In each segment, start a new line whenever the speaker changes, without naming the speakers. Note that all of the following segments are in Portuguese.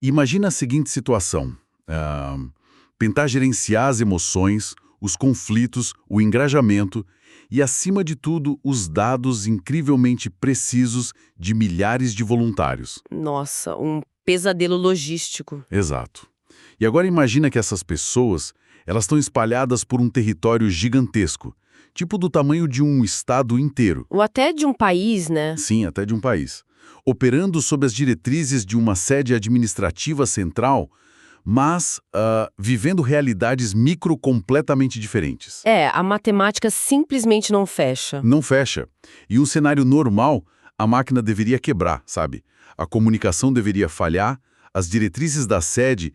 Imagina a seguinte situação. Tentar gerenciar as emoções, os conflitos, o engajamento e, acima de tudo, os dados incrivelmente precisos de milhares de voluntários.
Nossa, um pesadelo logístico.
Exato. E agora imagina que essas pessoas, elas estão espalhadas por um território gigantesco, tipo do tamanho de um estado inteiro.
Ou até de um país, né?
Sim, até de um país. Operando sob as diretrizes de uma sede administrativa central, mas vivendo realidades micro completamente diferentes.
A matemática simplesmente não fecha.
Não fecha. E um cenário normal, a máquina deveria quebrar, sabe? A comunicação deveria falhar, as diretrizes da sede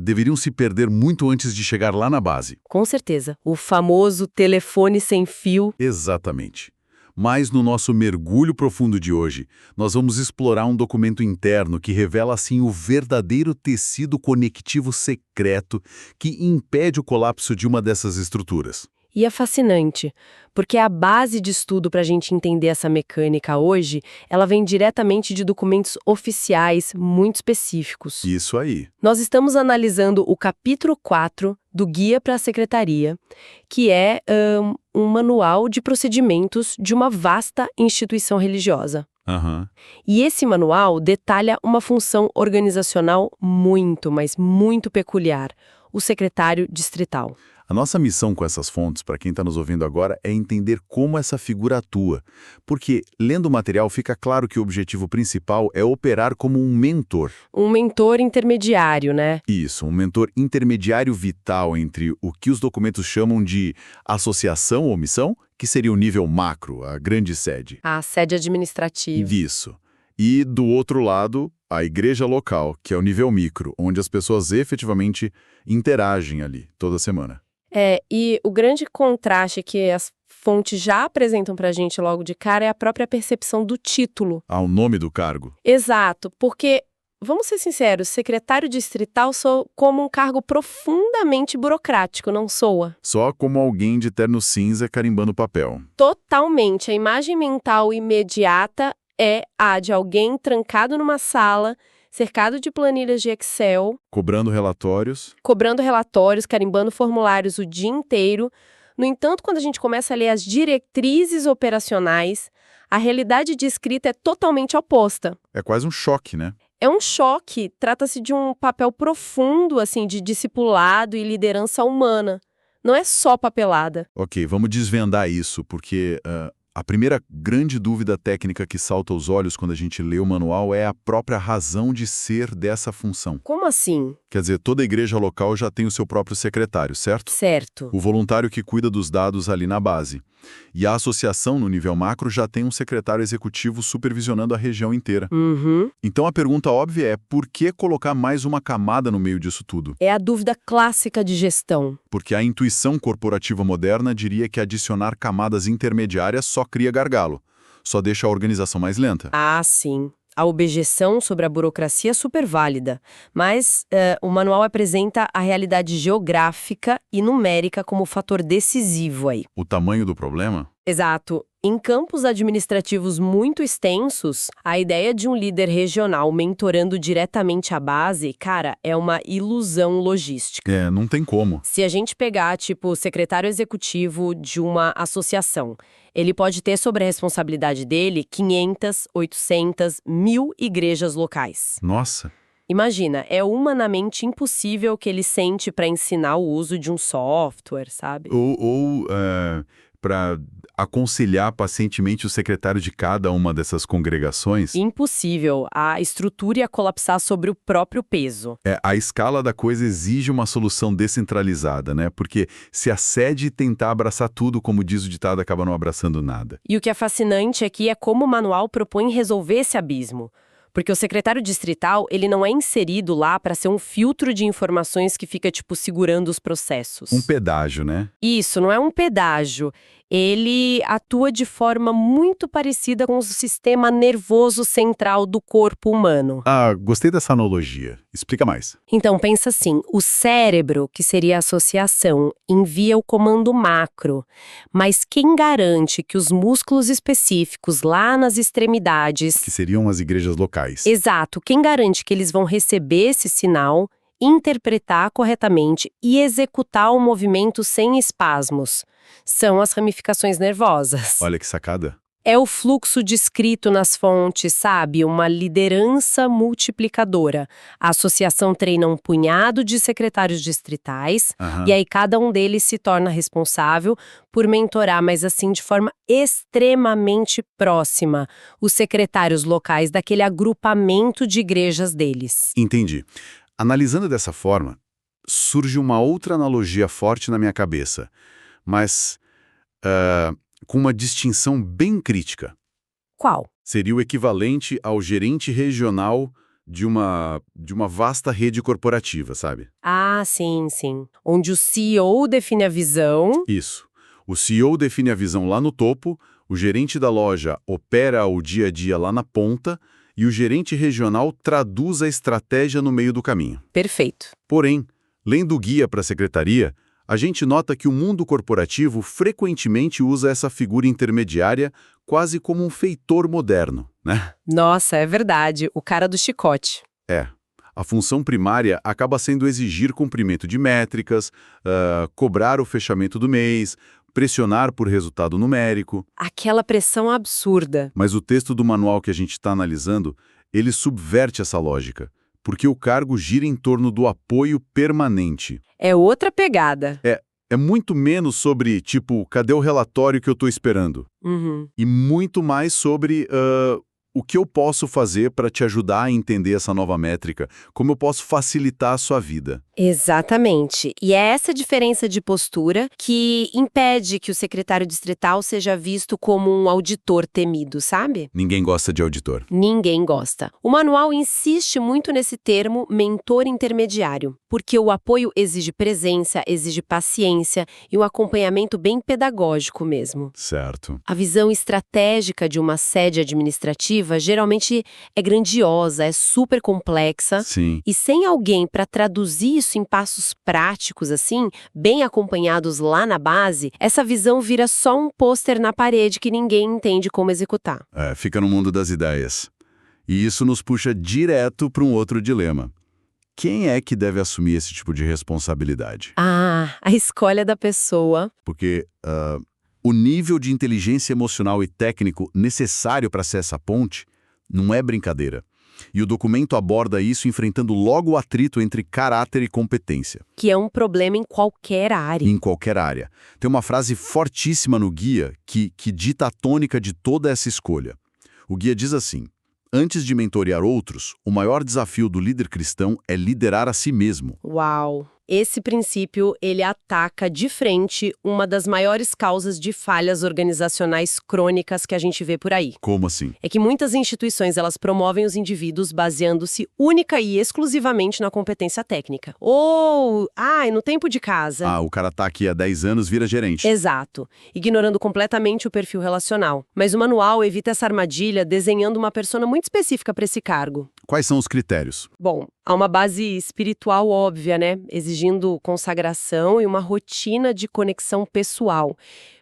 deveriam se perder muito antes de chegar lá na base.
Com certeza. O famoso telefone sem fio.
Exatamente. Mas no nosso mergulho profundo de hoje, nós vamos explorar um documento interno que revela assim o verdadeiro tecido conectivo secreto que impede o colapso de uma dessas estruturas.
E é fascinante, porque a base de estudo para a gente entender essa mecânica hoje, ela vem diretamente de documentos oficiais muito específicos.
Isso aí.
Nós estamos analisando o capítulo 4 do Guia para a Secretaria, que é um manual de procedimentos de uma vasta instituição religiosa. E esse manual detalha uma função organizacional muito, mas muito peculiar, o secretário distrital.
A nossa missão com essas fontes, para quem está nos ouvindo agora, é entender como essa figura atua. Porque, lendo o material, fica claro que o objetivo principal é operar como um mentor.
Um mentor intermediário, né?
Isso, um mentor intermediário vital entre o que os documentos chamam de associação ou missão, que seria o nível macro, a grande sede.
A sede administrativa.
Isso. E, do outro lado, a igreja local, que é o nível micro, onde as pessoas efetivamente interagem ali toda semana.
E o grande contraste que as fontes já apresentam pra gente logo de cara é a própria percepção do título.
O nome do cargo.
Exato, porque, vamos ser sinceros, secretário distrital soa como um cargo profundamente burocrático, não soa?
Só como alguém de terno cinza carimbando papel.
Totalmente. A imagem mental imediata é a de alguém trancado numa sala, cercado de planilhas de Excel,
Cobrando relatórios.
carimbando formulários o dia inteiro. No entanto, quando a gente começa a ler as diretrizes operacionais, a realidade de escrita é totalmente oposta.
É quase um choque, né?
É um choque. Trata-se de um papel profundo, assim, de discipulado e liderança humana. Não é só papelada.
Ok, vamos desvendar isso, porque a primeira grande dúvida técnica que salta aos olhos quando a gente lê o manual é a própria razão de ser dessa função.
Como assim?
Quer dizer, toda igreja local já tem o seu próprio secretário, certo?
Certo.
O voluntário que cuida dos dados ali na base. E a associação, no nível macro, já tem um secretário executivo supervisionando a região inteira. Então a pergunta óbvia é, por que colocar mais uma camada no meio disso tudo?
É a dúvida clássica de gestão.
Porque a intuição corporativa moderna diria que adicionar camadas intermediárias só cria gargalo, só deixa a organização mais lenta.
Ah, sim. A objeção sobre a burocracia é super válida, mas o manual apresenta a realidade geográfica e numérica como fator decisivo aí.
O tamanho do problema?
Exato. Em campos administrativos muito extensos, a ideia de um líder regional mentorando diretamente a base, cara, é uma ilusão logística.
Não tem como.
Se a gente pegar, tipo, o secretário executivo de uma associação, ele pode ter sobre a responsabilidade dele 500, 800, 1000 igrejas locais.
Nossa.
Imagina, é humanamente impossível que ele sente para ensinar o uso de um software, sabe?
Ou para aconselhar pacientemente o secretário de cada uma dessas congregações.
Impossível. A estrutura ia colapsar sobre o próprio peso.
A escala da coisa exige uma solução descentralizada, né? Porque se a sede tentar abraçar tudo, como diz o ditado, acaba não abraçando nada.
E o que é fascinante aqui é como o manual propõe resolver esse abismo. Porque o secretário distrital, ele não é inserido lá para ser um filtro de informações que fica, tipo, segurando os processos.
Um pedágio, né?
Isso, não é um pedágio. Ele atua de forma muito parecida com o sistema nervoso central do corpo humano.
Ah, gostei dessa analogia. Explica mais.
Então, pensa assim, o cérebro, que seria a associação, envia o comando macro, mas quem garante que os músculos específicos lá nas extremidades...
Que seriam as igrejas locais.
Exato, quem garante que eles vão receber esse sinal, interpretar corretamente e executar o movimento sem espasmos? São as ramificações nervosas.
Olha que sacada.
É o fluxo descrito nas fontes, sabe? Uma liderança multiplicadora. A associação treina um punhado de secretários distritais, e aí cada um deles se torna responsável por mentorar, mas assim de forma extremamente próxima, os secretários locais daquele agrupamento de igrejas deles.
Entendi. Analisando dessa forma, surge uma outra analogia forte na minha cabeça, mas com uma distinção bem crítica.
Qual?
Seria o equivalente ao gerente regional de uma vasta rede corporativa, sabe?
Ah, sim, sim. Onde o CEO define a visão.
Isso. O CEO define a visão lá no topo, o gerente da loja opera o dia a dia lá na ponta e o gerente regional traduz a estratégia no meio do caminho.
Perfeito.
Porém, lendo o guia para a secretaria, a gente nota que o mundo corporativo frequentemente usa essa figura intermediária quase como um feitor moderno, né?
Nossa, é verdade. O cara do chicote.
É. A função primária acaba sendo exigir cumprimento de métricas, cobrar o fechamento do mês, pressionar por resultado numérico.
Aquela pressão absurda.
Mas o texto do manual que a gente está analisando, ele subverte essa lógica, porque o cargo gira em torno do apoio permanente.
É outra pegada.
É muito menos sobre, tipo, cadê o relatório que eu estou esperando? E muito mais sobre o que eu posso fazer para te ajudar a entender essa nova métrica, como eu posso facilitar a sua vida.
Exatamente. E é essa diferença de postura que impede que o secretário distrital seja visto como um auditor temido, sabe?
Ninguém gosta de auditor.
Ninguém gosta. O manual insiste muito nesse termo mentor intermediário, porque o apoio exige presença, exige paciência e um acompanhamento bem pedagógico mesmo.
Certo.
A visão estratégica de uma sede administrativa geralmente é grandiosa, é super complexa.
Sim.
E sem alguém para traduzir isso em passos práticos, assim, bem acompanhados lá na base, essa visão vira só um pôster na parede que ninguém entende como executar.
Fica no mundo das ideias. E isso nos puxa direto para um outro dilema. Quem é que deve assumir esse tipo de responsabilidade?
Ah, a escolha da pessoa.
Porque o nível de inteligência emocional e técnico necessário para ser essa ponte não é brincadeira. E o documento aborda isso enfrentando logo o atrito entre caráter e competência.
Que é um problema em qualquer área.
Em qualquer área. Tem uma frase fortíssima no guia que dita a tônica de toda essa escolha. O guia diz assim: antes de mentorear outros, o maior desafio do líder cristão é liderar a si mesmo.
Uau! Esse princípio, ele ataca de frente uma das maiores causas de falhas organizacionais crônicas que a gente vê por aí.
Como assim?
É que muitas instituições, elas promovem os indivíduos baseando-se única e exclusivamente na competência técnica. Ou, no tempo de casa.
O cara tá aqui há 10 anos, vira gerente.
Exato, ignorando completamente o perfil relacional. Mas o manual evita essa armadilha desenhando uma persona muito específica para esse cargo.
Quais são os critérios?
Bom, há uma base espiritual óbvia, né? Exigindo consagração e uma rotina de conexão pessoal.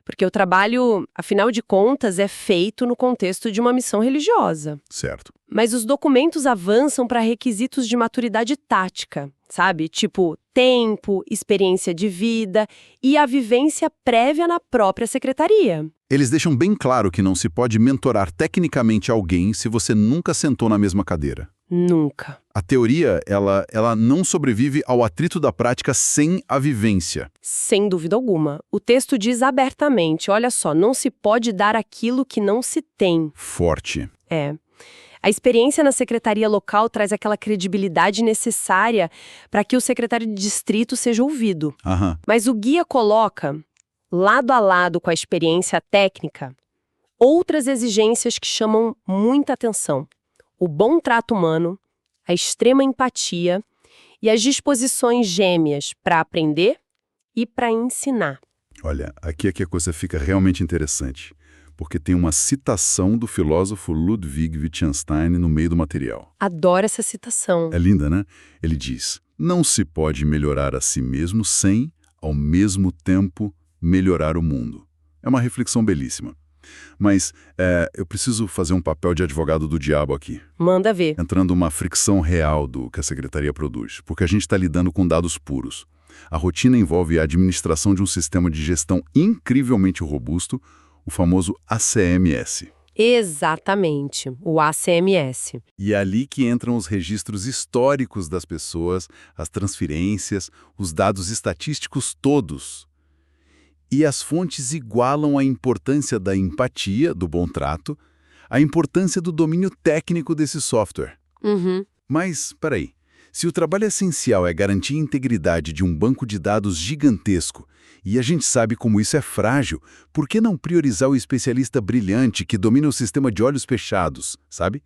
Porque o trabalho, afinal de contas, é feito no contexto de uma missão religiosa.
Certo.
Mas os documentos avançam para requisitos de maturidade tática, sabe? Tipo, tempo, experiência de vida e a vivência prévia na própria secretaria.
Eles deixam bem claro que não se pode mentorar tecnicamente alguém se você nunca sentou na mesma cadeira.
Nunca.
A teoria, ela não sobrevive ao atrito da prática sem a vivência.
Sem dúvida alguma. O texto diz abertamente, olha só, não se pode dar aquilo que não se tem.
Forte.
A experiência na secretaria local traz aquela credibilidade necessária para que o secretário de distrito seja ouvido. Mas o guia coloca, lado a lado com a experiência técnica, outras exigências que chamam muita atenção. O bom trato humano, a extrema empatia e as disposições gêmeas para aprender e para ensinar.
Olha, aqui é que a coisa fica realmente interessante, porque tem uma citação do filósofo Ludwig Wittgenstein no meio do material.
Adoro essa citação.
É linda, né? Ele diz: não se pode melhorar a si mesmo sem, ao mesmo tempo, melhorar o mundo. É uma reflexão belíssima. Mas eu preciso fazer um papel de advogado do diabo aqui.
Manda ver.
Entrando uma fricção real do que a Secretaria produz, porque a gente está lidando com dados puros. A rotina envolve a administração de um sistema de gestão incrivelmente robusto, o famoso ACMS.
Exatamente, o ACMS.
E é ali que entram os registros históricos das pessoas, as transferências, os dados estatísticos todos. E as fontes igualam a importância da empatia, do bom trato, a importância do domínio técnico desse software. Mas, peraí, se o trabalho essencial é garantir a integridade de um banco de dados gigantesco, e a gente sabe como isso é frágil, por que não priorizar o especialista brilhante que domina o sistema de olhos fechados, sabe?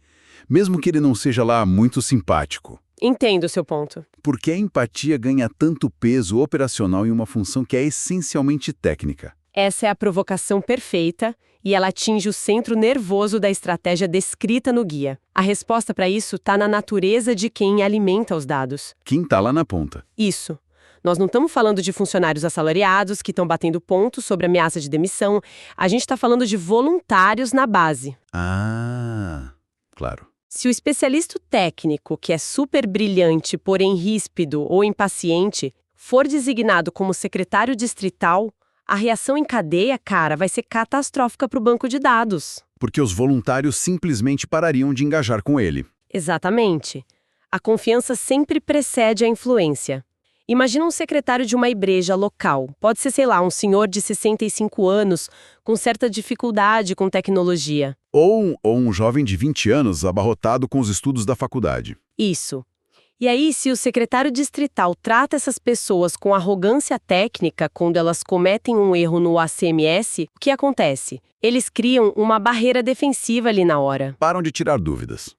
Mesmo que ele não seja lá muito simpático.
Entendo o seu ponto.
Por que a empatia ganha tanto peso operacional em uma função que é essencialmente técnica?
Essa é a provocação perfeita e ela atinge o centro nervoso da estratégia descrita no guia. A resposta para isso está na natureza de quem alimenta os dados.
Quem está lá na ponta?
Isso. Nós não estamos falando de funcionários assalariados que estão batendo pontos sobre ameaça de demissão. A gente está falando de voluntários na base.
Ah, claro.
Se o especialista técnico, que é super brilhante, porém ríspido ou impaciente, for designado como secretário distrital, a reação em cadeia, cara, vai ser catastrófica para o banco de dados.
Porque os voluntários simplesmente parariam de engajar com ele.
Exatamente. A confiança sempre precede a influência. Imagina um secretário de uma igreja local. Pode ser, sei lá, um senhor de 65 anos com certa dificuldade com tecnologia.
Ou um jovem de 20 anos abarrotado com os estudos da faculdade.
Isso. E aí, se o secretário distrital trata essas pessoas com arrogância técnica quando elas cometem um erro no ACMS, o que acontece? Eles criam uma barreira defensiva ali na hora.
Param de tirar dúvidas.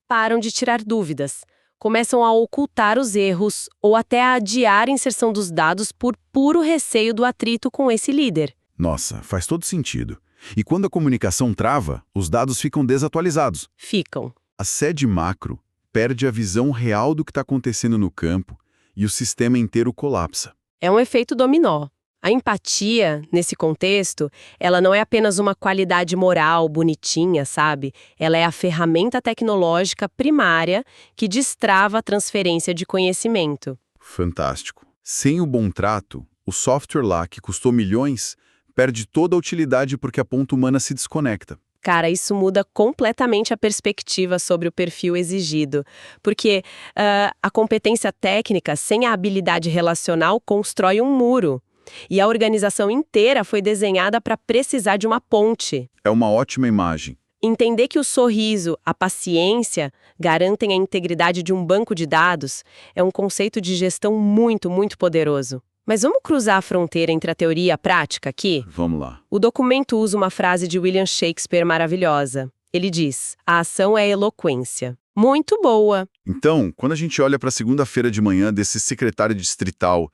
Começam a ocultar os erros ou até a adiar a inserção dos dados por puro receio do atrito com esse líder.
Nossa, faz todo sentido. E quando a comunicação trava, os dados ficam desatualizados.
Ficam.
A sede macro perde a visão real do que está acontecendo no campo e o sistema inteiro colapsa.
É um efeito dominó. A empatia, nesse contexto, ela não é apenas uma qualidade moral bonitinha, sabe? Ela é a ferramenta tecnológica primária que destrava a transferência de conhecimento.
Fantástico. Sem o bom trato, o software lá, que custou milhões, perde toda a utilidade porque a ponta humana se desconecta.
Cara, isso muda completamente a perspectiva sobre o perfil exigido, porque a competência técnica sem a habilidade relacional constrói um muro. E a organização inteira foi desenhada para precisar de uma ponte.
É uma ótima imagem.
Entender que o sorriso, a paciência, garantem a integridade de um banco de dados é um conceito de gestão muito, muito poderoso. Mas vamos cruzar a fronteira entre a teoria e a prática aqui?
Vamos lá.
O documento usa uma frase de William Shakespeare maravilhosa. Ele diz: a ação é eloquência. Muito boa.
Então, quando a gente olha para a segunda-feira de manhã desse secretário distrital,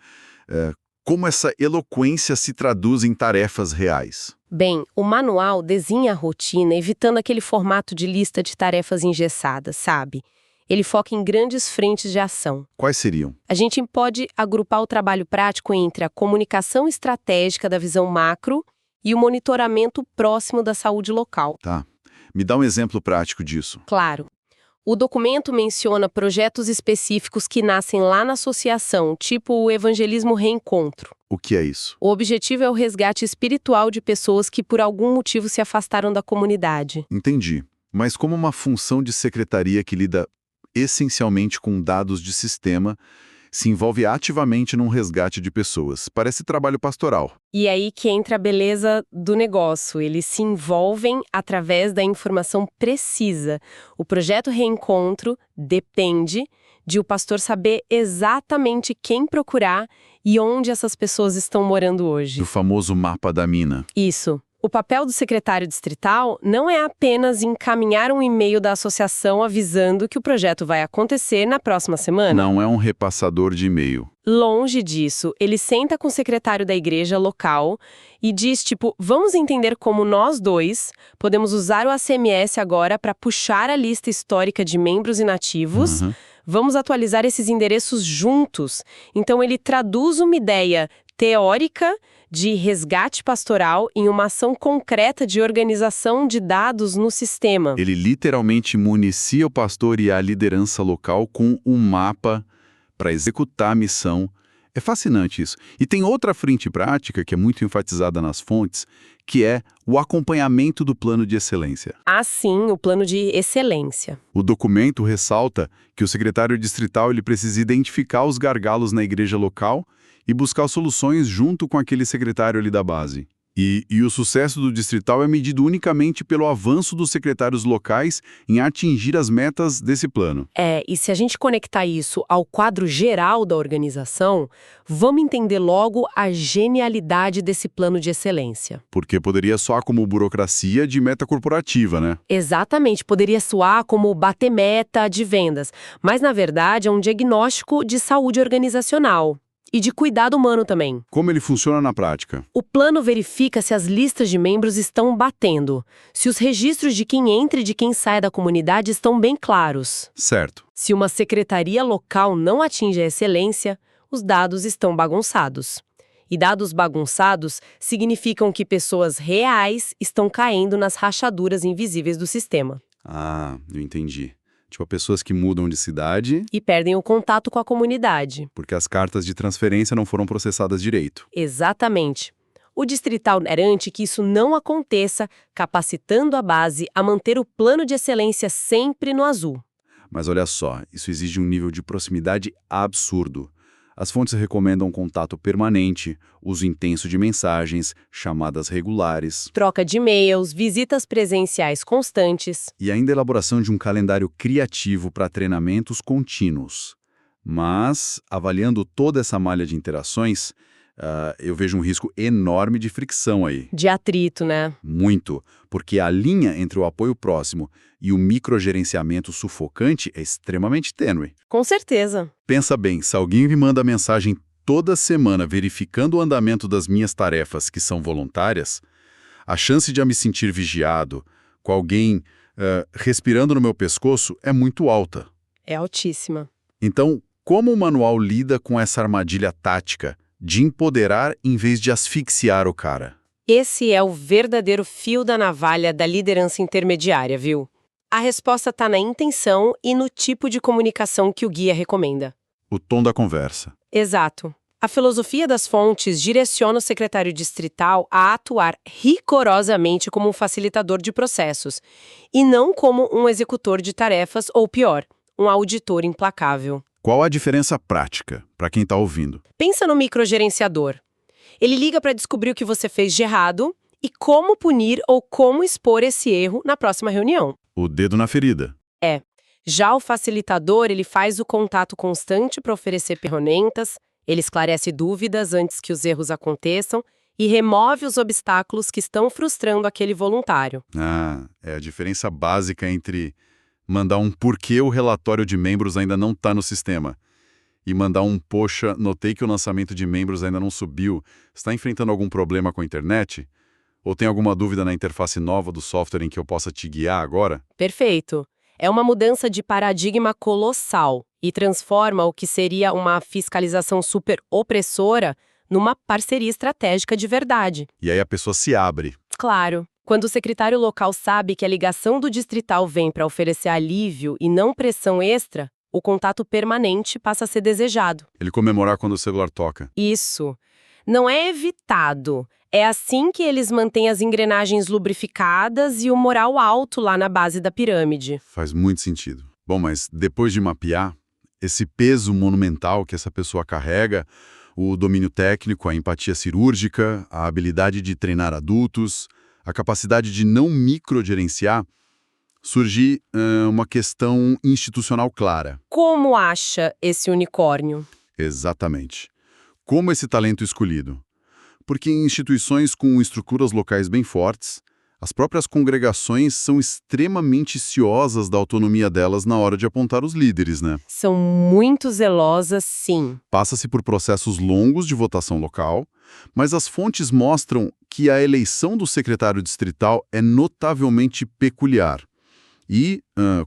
como essa eloquência se traduz em tarefas reais?
Bem, o manual desenha a rotina evitando aquele formato de lista de tarefas engessadas, sabe? Ele foca em grandes frentes de ação.
Quais seriam?
A gente pode agrupar o trabalho prático entre a comunicação estratégica da visão macro e o monitoramento próximo da saúde local.
Tá. Me dá um exemplo prático disso.
Claro. O documento menciona projetos específicos que nascem lá na associação, tipo o Evangelismo Reencontro.
O que é isso?
O objetivo é o resgate espiritual de pessoas que por algum motivo se afastaram da comunidade.
Entendi. Mas como uma função de secretaria que lida essencialmente com dados de sistema, se envolve ativamente num resgate de pessoas. Parece trabalho pastoral.
E aí que entra a beleza do negócio. Eles se envolvem através da informação precisa. O projeto Reencontro depende de o pastor saber exatamente quem procurar e onde essas pessoas estão morando hoje.
Do famoso mapa da mina.
Isso. O papel do secretário distrital não é apenas encaminhar um e-mail da associação avisando que o projeto vai acontecer na próxima semana.
Não é um repassador de e-mail.
Longe disso, ele senta com o secretário da igreja local e diz, tipo, vamos entender como nós dois podemos usar o ACMS agora para puxar a lista histórica de membros inativos. Vamos atualizar esses endereços juntos. Então ele traduz uma ideia teórica de resgate pastoral em uma ação concreta de organização de dados no sistema.
Ele literalmente municia o pastor e a liderança local com um mapa para executar a missão. É fascinante isso. E tem outra frente prática que é muito enfatizada nas fontes, que é o acompanhamento do plano de excelência.
Ah, sim, o plano de excelência.
O documento ressalta que o secretário distrital ele precisa identificar os gargalos na igreja local e buscar soluções junto com aquele secretário ali da base. E o sucesso do distrital é medido unicamente pelo avanço dos secretários locais em atingir as metas desse plano.
E se a gente conectar isso ao quadro geral da organização, vamos entender logo a genialidade desse plano de excelência.
Porque poderia soar como burocracia de meta corporativa, né?
Exatamente, poderia soar como bater meta de vendas, mas na verdade é um diagnóstico de saúde organizacional. E de cuidado humano também.
Como ele funciona na prática?
O plano verifica se as listas de membros estão batendo, se os registros de quem entra e de quem sai da comunidade estão bem claros.
Certo.
Se uma secretaria local não atinge a excelência, os dados estão bagunçados. E dados bagunçados significam que pessoas reais estão caindo nas rachaduras invisíveis do sistema.
Ah, eu entendi. Tipo, pessoas que mudam de cidade
e perdem o contato com a comunidade.
Porque as cartas de transferência não foram processadas direito.
Exatamente. O distrital garante que isso não aconteça, capacitando a base a manter o plano de excelência sempre no azul.
Mas olha só, isso exige um nível de proximidade absurdo. As fontes recomendam contato permanente, uso intenso de mensagens, chamadas regulares,
troca de e-mails, visitas presenciais constantes
e ainda a elaboração de um calendário criativo para treinamentos contínuos. Mas, avaliando toda essa malha de interações, eu vejo um risco enorme de fricção aí.
De atrito, né?
Muito, porque a linha entre o apoio próximo e o microgerenciamento sufocante é extremamente tênue.
Com certeza.
Pensa bem, se alguém me manda mensagem toda semana verificando o andamento das minhas tarefas que são voluntárias, a chance de eu me sentir vigiado, com alguém respirando no meu pescoço, é muito alta.
É altíssima.
Então, como o manual lida com essa armadilha tática de empoderar em vez de asfixiar o cara?
Esse é o verdadeiro fio da navalha da liderança intermediária, viu? A resposta está na intenção e no tipo de comunicação que o guia recomenda.
O tom da conversa.
Exato. A filosofia das fontes direciona o secretário distrital a atuar rigorosamente como um facilitador de processos, e não como um executor de tarefas ou, pior, um auditor implacável.
Qual a diferença prática, para quem está ouvindo?
Pensa no microgerenciador. Ele liga para descobrir o que você fez de errado e como punir ou como expor esse erro na próxima reunião.
O dedo na ferida.
Já o facilitador, ele faz o contato constante para oferecer ferramentas, ele esclarece dúvidas antes que os erros aconteçam e remove os obstáculos que estão frustrando aquele voluntário.
É a diferença básica entre mandar um porquê o relatório de membros ainda não está no sistema e mandar um poxa, notei que o lançamento de membros ainda não subiu. Está enfrentando algum problema com a internet? Ou tem alguma dúvida na interface nova do software em que eu possa te guiar agora?
Perfeito. É uma mudança de paradigma colossal e transforma o que seria uma fiscalização super opressora numa parceria estratégica de verdade.
E aí a pessoa se abre.
Claro. Quando o secretário local sabe que a ligação do distrital vem para oferecer alívio e não pressão extra, o contato permanente passa a ser desejado.
Ele comemorar quando o celular toca.
Isso. Não é evitado. É assim que eles mantêm as engrenagens lubrificadas e o moral alto lá na base da pirâmide.
Faz muito sentido. Bom, mas depois de mapear esse peso monumental que essa pessoa carrega, o domínio técnico, a empatia cirúrgica, a habilidade de treinar adultos, a capacidade de não microgerenciar, surge uma questão institucional clara.
Como acha esse unicórnio?
Exatamente. Como esse talento escolhido? Porque em instituições com estruturas locais bem fortes, As próprias congregações são extremamente ciosas da autonomia delas na hora de apontar os líderes, né?
São muito zelosas, sim.
Passa-se por processos longos de votação local, mas as fontes mostram que a eleição do secretário distrital é notavelmente peculiar e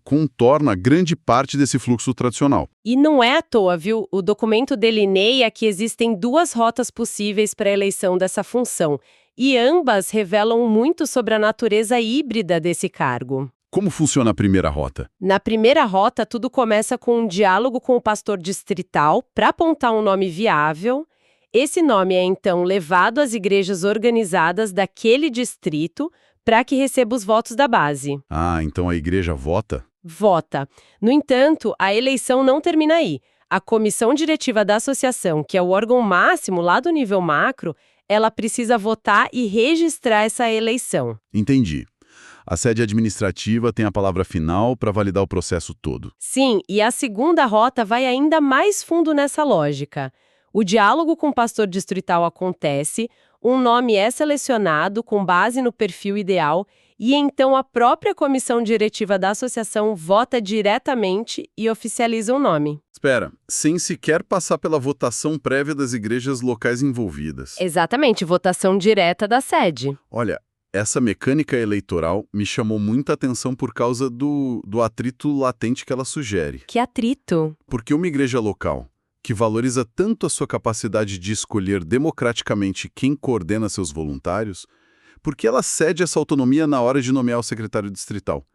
contorna grande parte desse fluxo tradicional.
E não é à toa, viu? O documento delineia que existem duas rotas possíveis para a eleição dessa função, e ambas revelam muito sobre a natureza híbrida desse cargo.
Como funciona a primeira rota?
Na primeira rota, tudo começa com um diálogo com o pastor distrital para apontar um nome viável. Esse nome é, então, levado às igrejas organizadas daquele distrito para que receba os votos da base.
Ah, então a igreja vota?
Vota. No entanto, a eleição não termina aí. A comissão diretiva da associação, que é o órgão máximo lá do nível macro, ela precisa votar e registrar essa eleição.
Entendi. A sede administrativa tem a palavra final para validar o processo todo.
Sim, e a segunda rota vai ainda mais fundo nessa lógica. O diálogo com o pastor distrital acontece, um nome é selecionado com base no perfil ideal e então a própria comissão diretiva da associação vota diretamente e oficializa o nome.
Espera, sem sequer passar pela votação prévia das igrejas locais envolvidas.
Exatamente, votação direta da sede.
Olha, essa mecânica eleitoral me chamou muita atenção por causa do atrito latente que ela sugere.
Que atrito!
Porque uma igreja local que valoriza tanto a sua capacidade de escolher democraticamente quem coordena seus voluntários, por que ela cede essa autonomia na hora de nomear o secretário distrital?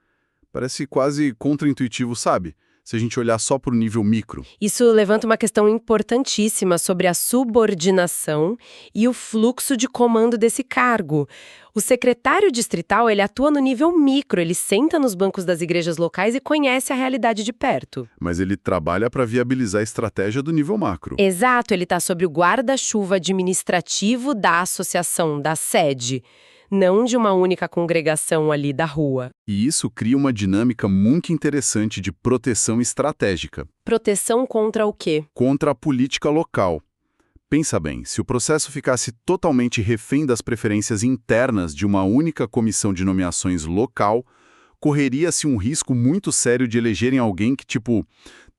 Parece quase contraintuitivo, sabe? Se a gente olhar só para o nível micro.
Isso levanta uma questão importantíssima sobre a subordinação e o fluxo de comando desse cargo. O secretário distrital, ele atua no nível micro, ele senta nos bancos das igrejas locais e conhece a realidade de perto.
Mas ele trabalha para viabilizar a estratégia do nível macro.
Exato, ele está sob o guarda-chuva administrativo da associação, da sede, não de uma única congregação ali da rua.
E isso cria uma dinâmica muito interessante de proteção estratégica.
Proteção contra o quê?
Contra a política local. Pensa bem, se o processo ficasse totalmente refém das preferências internas de uma única comissão de nomeações local, correria-se um risco muito sério de elegerem alguém que,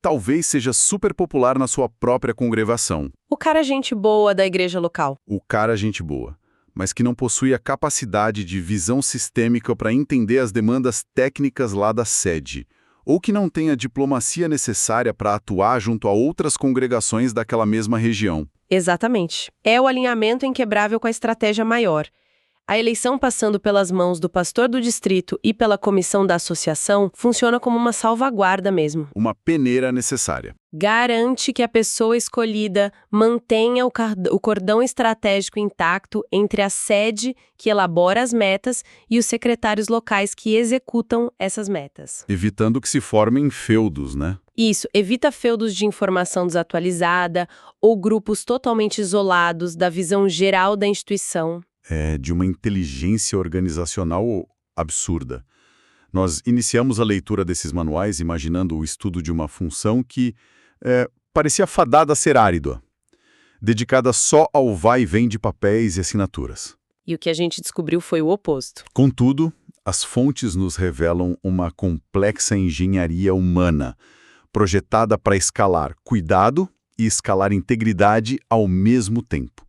talvez seja super popular na sua própria congregação.
O cara gente boa da igreja local.
O cara gente boa, mas que não possui a capacidade de visão sistêmica para entender as demandas técnicas lá da sede, ou que não tem a diplomacia necessária para atuar junto a outras congregações daquela mesma região.
Exatamente. É o alinhamento inquebrável com a estratégia maior. A eleição passando pelas mãos do pastor do distrito e pela comissão da associação funciona como uma salvaguarda mesmo.
Uma peneira necessária.
Garante que a pessoa escolhida mantenha o cordão estratégico intacto entre a sede que elabora as metas e os secretários locais que executam essas metas.
Evitando que se formem feudos, né?
Isso, evita feudos de informação desatualizada ou grupos totalmente isolados da visão geral da instituição.
De uma inteligência organizacional absurda. Nós iniciamos a leitura desses manuais imaginando o estudo de uma função que parecia fadada a ser árida, dedicada só ao vai e vem de papéis e assinaturas.
E o que a gente descobriu foi o oposto.
Contudo, as fontes nos revelam uma complexa engenharia humana, projetada para escalar cuidado e escalar integridade ao mesmo tempo.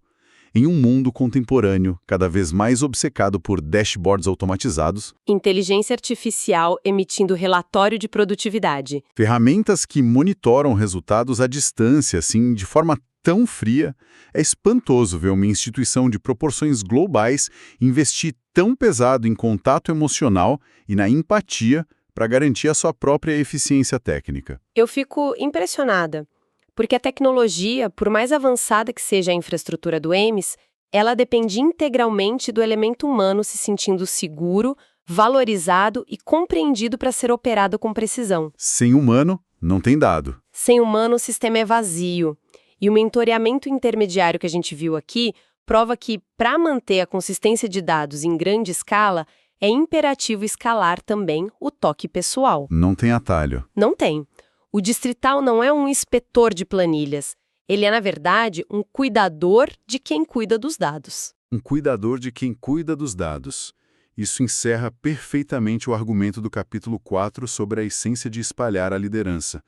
Em um mundo contemporâneo cada vez mais obcecado por dashboards automatizados,
inteligência artificial emitindo relatório de produtividade,
ferramentas que monitoram resultados à distância, assim, de forma tão fria, é espantoso ver uma instituição de proporções globais investir tão pesado em contato emocional e na empatia para garantir a sua própria eficiência técnica.
Eu fico impressionada. Porque a tecnologia, por mais avançada que seja a infraestrutura do EMS, ela depende integralmente do elemento humano se sentindo seguro, valorizado e compreendido para ser operado com precisão.
Sem humano, não tem dado.
Sem humano, o sistema é vazio. E o mentoreamento intermediário que a gente viu aqui prova que, para manter a consistência de dados em grande escala, é imperativo escalar também o toque pessoal.
Não tem atalho.
Não tem. O distrital não é um inspetor de planilhas. Ele é, na verdade, um cuidador de quem cuida dos dados.
Um cuidador de quem cuida dos dados.
Isso encerra perfeitamente o argumento do capítulo 4 sobre a essência de espalhar a liderança.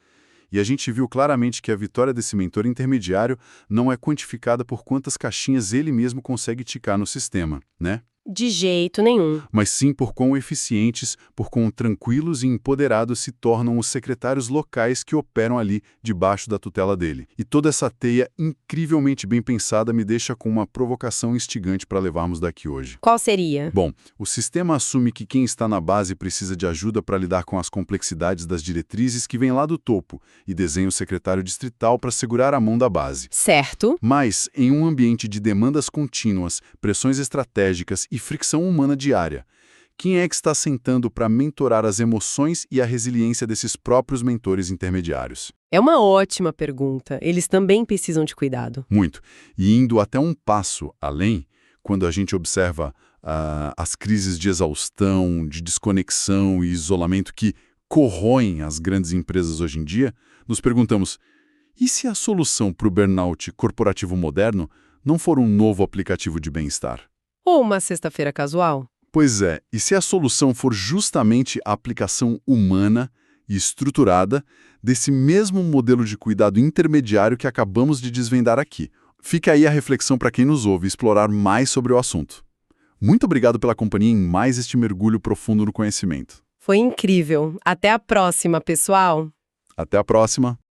E a gente viu claramente que a vitória desse mentor intermediário não é quantificada por quantas caixinhas ele mesmo consegue ticar no sistema, né?
De jeito nenhum.
Mas sim por quão eficientes, por quão tranquilos e empoderados se tornam os secretários locais que operam ali debaixo da tutela dele. E toda essa teia incrivelmente bem pensada me deixa com uma provocação instigante para levarmos daqui hoje.
Qual seria?
Bom, o sistema assume que quem está na base precisa de ajuda para lidar com as complexidades das diretrizes que vêm lá do topo e desenha o secretário distrital para segurar a mão da base.
Certo.
Mas, em um ambiente de demandas contínuas, pressões estratégicas e fricção humana diária, quem é que está sentando para mentorar as emoções e a resiliência desses próprios mentores intermediários?
É uma ótima pergunta. Eles também precisam de cuidado.
Muito. E indo até um passo além, quando a gente observa as crises de exaustão, de desconexão e isolamento que corroem as grandes empresas hoje em dia, nos perguntamos, e se a solução para o burnout corporativo moderno não for um novo aplicativo de bem-estar?
Ou uma sexta-feira casual?
Pois é, e se a solução for justamente a aplicação humana e estruturada desse mesmo modelo de cuidado intermediário que acabamos de desvendar aqui? Fica aí a reflexão para quem nos ouve explorar mais sobre o assunto. Muito obrigado pela companhia em mais este mergulho profundo no conhecimento.
Foi incrível. Até a próxima, pessoal!
Até a próxima!